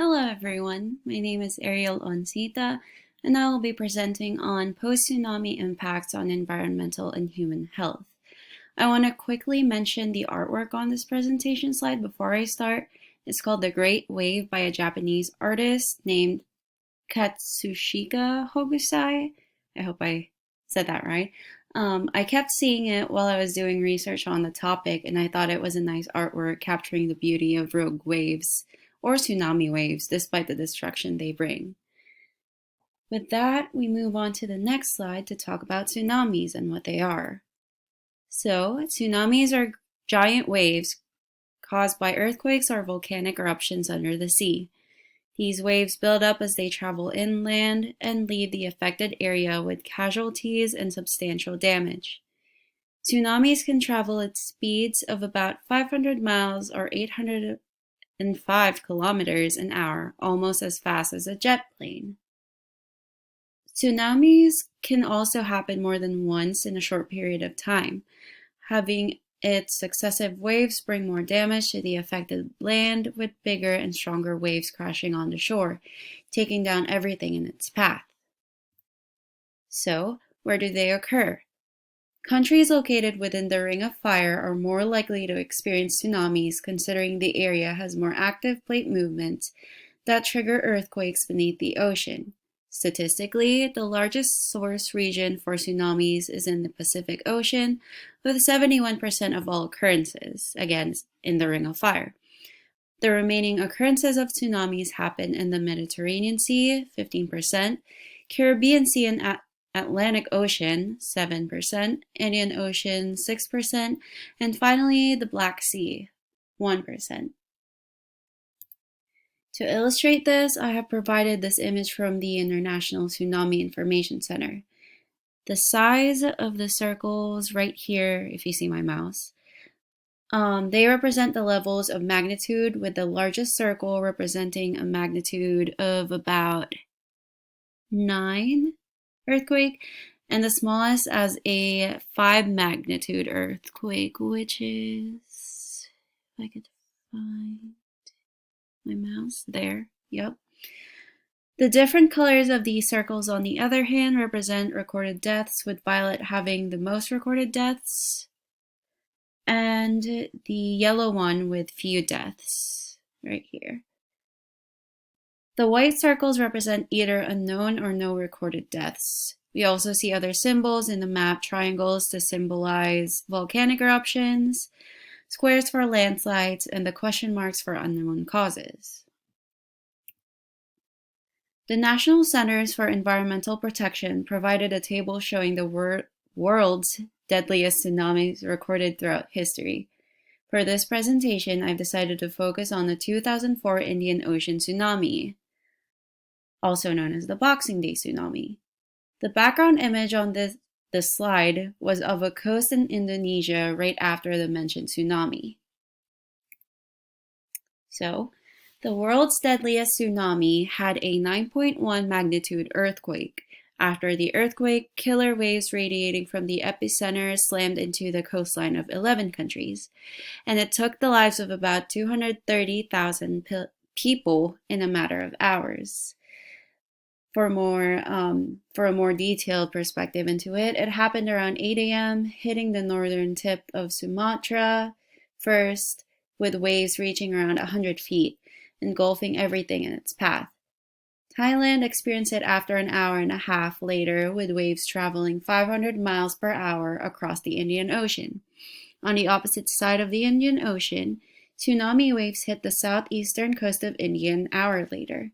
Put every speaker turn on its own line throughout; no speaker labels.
Hello everyone, my name is Ariel Oncita and I will be presenting on post-tsunami impacts on environmental and human health. I want to quickly mention the artwork on this presentation slide before I start. It's called The Great Wave by a Japanese artist named Katsushika Hogusai. I hope I said that right. I kept seeing it while I was doing research on the topic, and I thought it was a nice artwork capturing the beauty of rogue waves or tsunami waves despite the destruction they bring. With that, we move on to the next slide to talk about tsunamis and what they are. So, tsunamis are giant waves caused by earthquakes or volcanic eruptions under the sea. These waves build up as they travel inland and leave the affected area with casualties and substantial damage. Tsunamis can travel at speeds of about 500 miles or 805 kilometers an hour, almost as fast as a jet plane. Tsunamis can also happen more than once in a short period of time, having its successive waves bring more damage to the affected land, with bigger and stronger waves crashing on the shore, taking down everything in its path. So, where do they occur? Countries located within the Ring of Fire are more likely to experience tsunamis, considering the area has more active plate movements that trigger earthquakes beneath the ocean. Statistically, the largest source region for tsunamis is in the Pacific Ocean, with 71% of all occurrences, again, in the Ring of Fire. The remaining occurrences of tsunamis happen in the Mediterranean Sea, 15%, Caribbean Sea and Atlantic Ocean, 7%, Indian Ocean, 6%, and finally the Black Sea, 1%. To illustrate this, I have provided this image from the International Tsunami Information Center. The size of the circles right here, if you see my mouse, they represent the levels of magnitude, with the largest circle representing a magnitude of about 9 earthquake, and the smallest as a 5 magnitude earthquake, which is, if I could find my mouse, there, yep. The different colors of these circles, on the other hand, represent recorded deaths, with violet having the most recorded deaths, and the yellow one with few deaths, right here. The white circles represent either unknown or no recorded deaths. We also see other symbols in the map: triangles to symbolize volcanic eruptions, squares for landslides, and the question marks for unknown causes. The National Centers for Environmental Protection provided a table showing the world's deadliest tsunamis recorded throughout history. For this presentation, I've decided to focus on the 2004 Indian Ocean tsunami, also known as the Boxing Day tsunami. The background image on this slide was of a coast in Indonesia right after the mentioned tsunami. So, the world's deadliest tsunami had a 9.1 magnitude earthquake. After the earthquake, killer waves radiating from the epicenter slammed into the coastline of 11 countries, and it took the lives of about 230,000 people in a matter of hours. For a more detailed perspective into it, it happened around 8 a.m., hitting the northern tip of Sumatra first, with waves reaching around 100 feet, engulfing everything in its path. Thailand experienced it after an hour and a half later, with waves traveling 500 miles per hour across the Indian Ocean. On the opposite side of the Indian Ocean, tsunami waves hit the southeastern coast of India an hour later.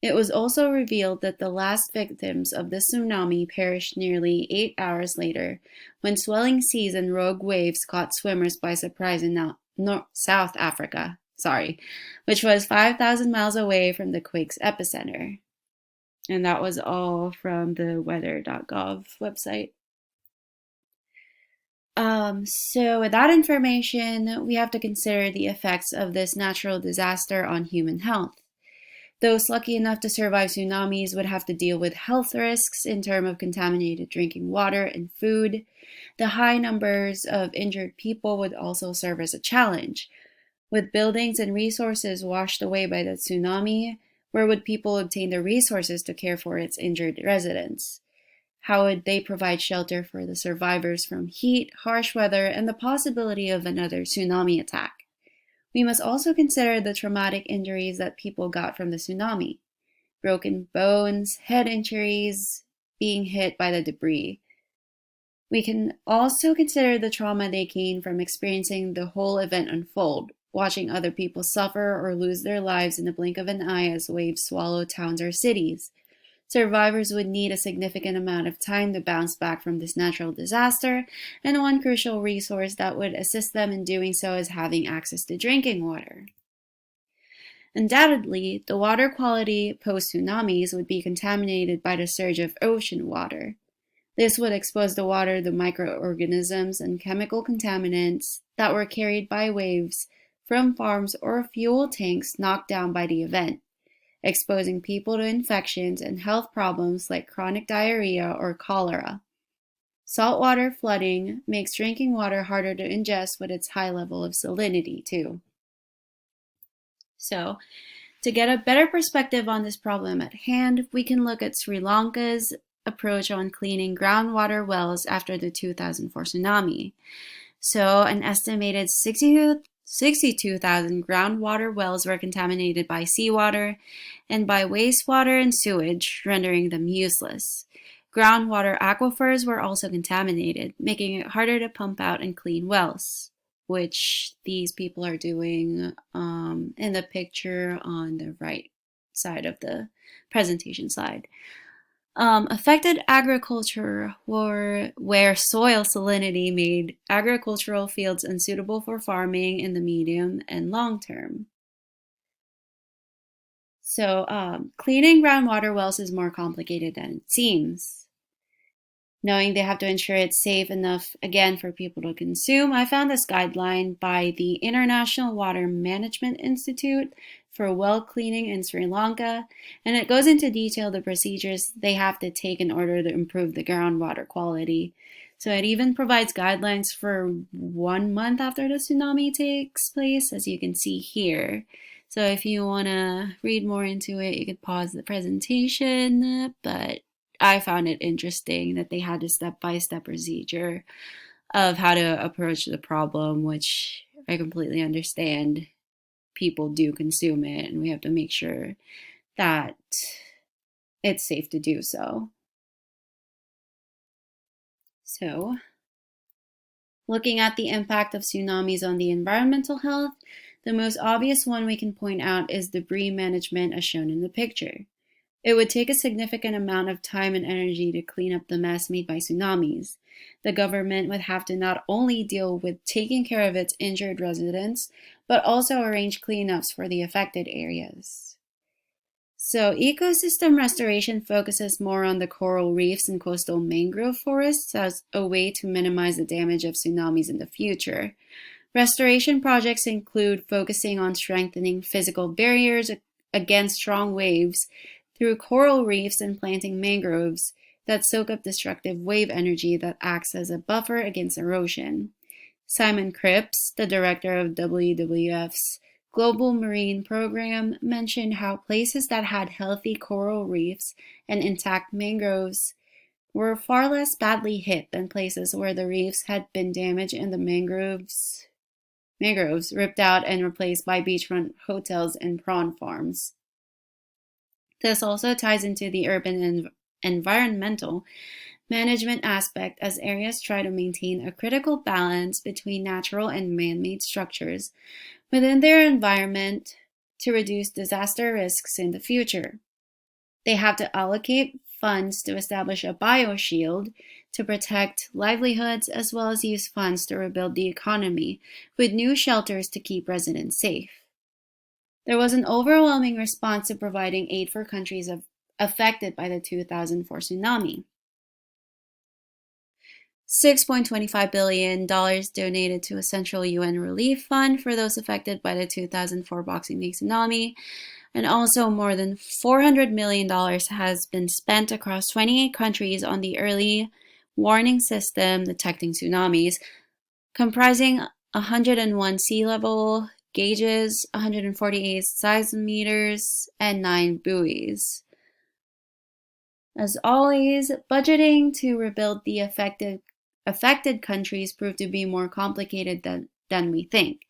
It was also revealed that the last victims of the tsunami perished nearly 8 hours later, when swelling seas and rogue waves caught swimmers by surprise in South Africa, which was 5,000 miles away from the quake's epicenter. And that was all from the weather.gov website. So with that information, we have to consider the effects of this natural disaster on human health. Those lucky enough to survive tsunamis would have to deal with health risks in terms of contaminated drinking water and food. The high numbers of injured people would also serve as a challenge. With buildings and resources washed away by the tsunami, where would people obtain the resources to care for its injured residents? How would they provide shelter for the survivors from heat, harsh weather, and the possibility of another tsunami attack? We must also consider the traumatic injuries that people got from the tsunami: broken bones, head injuries, being hit by the debris. We can also consider the trauma they gained from experiencing the whole event unfold, watching other people suffer or lose their lives in the blink of an eye as waves swallow towns or cities. Survivors would need a significant amount of time to bounce back from this natural disaster, and one crucial resource that would assist them in doing so is having access to drinking water. Undoubtedly, the water quality post-tsunamis would be contaminated by the surge of ocean water. This would expose the water to microorganisms and chemical contaminants that were carried by waves from farms or fuel tanks knocked down by the event, exposing people to infections and health problems like chronic diarrhea or cholera. Saltwater flooding makes drinking water harder to ingest with its high level of salinity, too. So, to get a better perspective on this problem at hand, we can look at Sri Lanka's approach on cleaning groundwater wells after the 2004 tsunami. So, an estimated 62,000 groundwater wells were contaminated by seawater and by wastewater and sewage, rendering them useless. Groundwater aquifers were also contaminated, making it harder to pump out and clean wells, which these people are doing in the picture on the right side of the presentation slide. Affected agriculture were where soil salinity made agricultural fields unsuitable for farming in the medium and long term. So, cleaning groundwater wells is more complicated than it seems. Knowing they have to ensure it's safe enough, again, for people to consume, I found this guideline by the International Water Management Institute for well cleaning in Sri Lanka, and it goes into detail the procedures they have to take in order to improve the groundwater quality. So it even provides guidelines for 1 month after the tsunami takes place, as you can see here. So if you want to read more into it, you could pause the presentation, but I found it interesting that they had a step-by-step procedure of how to approach the problem, which I completely understand. People do consume it, and we have to make sure that it's safe to do so. So, looking at the impact of tsunamis on the environmental health, the most obvious one we can point out is debris management as shown in the picture. It would take a significant amount of time and energy to clean up the mess made by tsunamis. The government would have to not only deal with taking care of its injured residents, but also arrange cleanups for the affected areas. So, ecosystem restoration focuses more on the coral reefs and coastal mangrove forests as a way to minimize the damage of tsunamis in the future. Restoration projects include focusing on strengthening physical barriers against strong waves through coral reefs and planting mangroves that soak up destructive wave energy that acts as a buffer against erosion. Simon Cripps, the director of WWF's Global Marine Program, mentioned how places that had healthy coral reefs and intact mangroves were far less badly hit than places where the reefs had been damaged and the mangroves ripped out and replaced by beachfront hotels and prawn farms. This also ties into the urban and environmental management aspect as areas try to maintain a critical balance between natural and man-made structures within their environment to reduce disaster risks in the future. They have to allocate funds to establish a bioshield to protect livelihoods as well as use funds to rebuild the economy with new shelters to keep residents safe. There was an overwhelming response to providing aid for countries affected by the 2004 tsunami. $6.25 billion donated to a central UN relief fund for those affected by the 2004 Boxing Day tsunami, and also more than $400 million has been spent across 28 countries on the early warning system detecting tsunamis, comprising 101 sea level gauges, 148 seismometers, and 9 buoys. As always, budgeting to rebuild the affected countries proved to be more complicated than we think.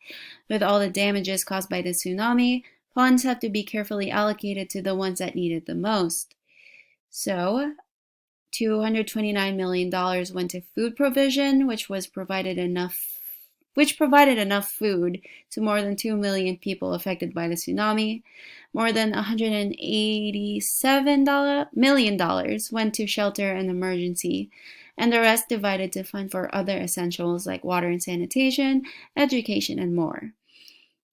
With all the damages caused by the tsunami, funds have to be carefully allocated to the ones that need it the most. So, $229 million went to food provision, which provided enough food to more than 2 million people affected by the tsunami. More than $187 million went to shelter and emergency, and the rest divided to fund for other essentials like water and sanitation, education, and more.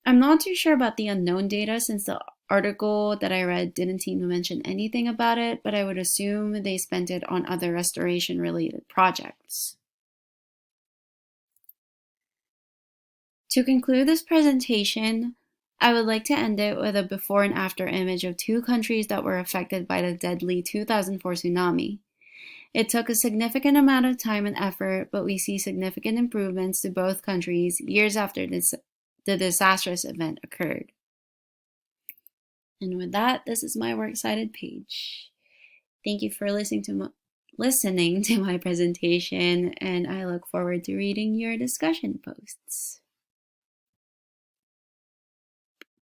I'm not too sure about the unknown data since the article that I read didn't seem to mention anything about it, but I would assume they spent it on other restoration related projects. To conclude this presentation, I would like to end it with a before and after image of two countries that were affected by the deadly 2004 tsunami. It took a significant amount of time and effort, but we see significant improvements to both countries years after the disastrous event occurred. And with that, this is my works cited page. Thank you for listening to my presentation, and I look forward to reading your discussion posts.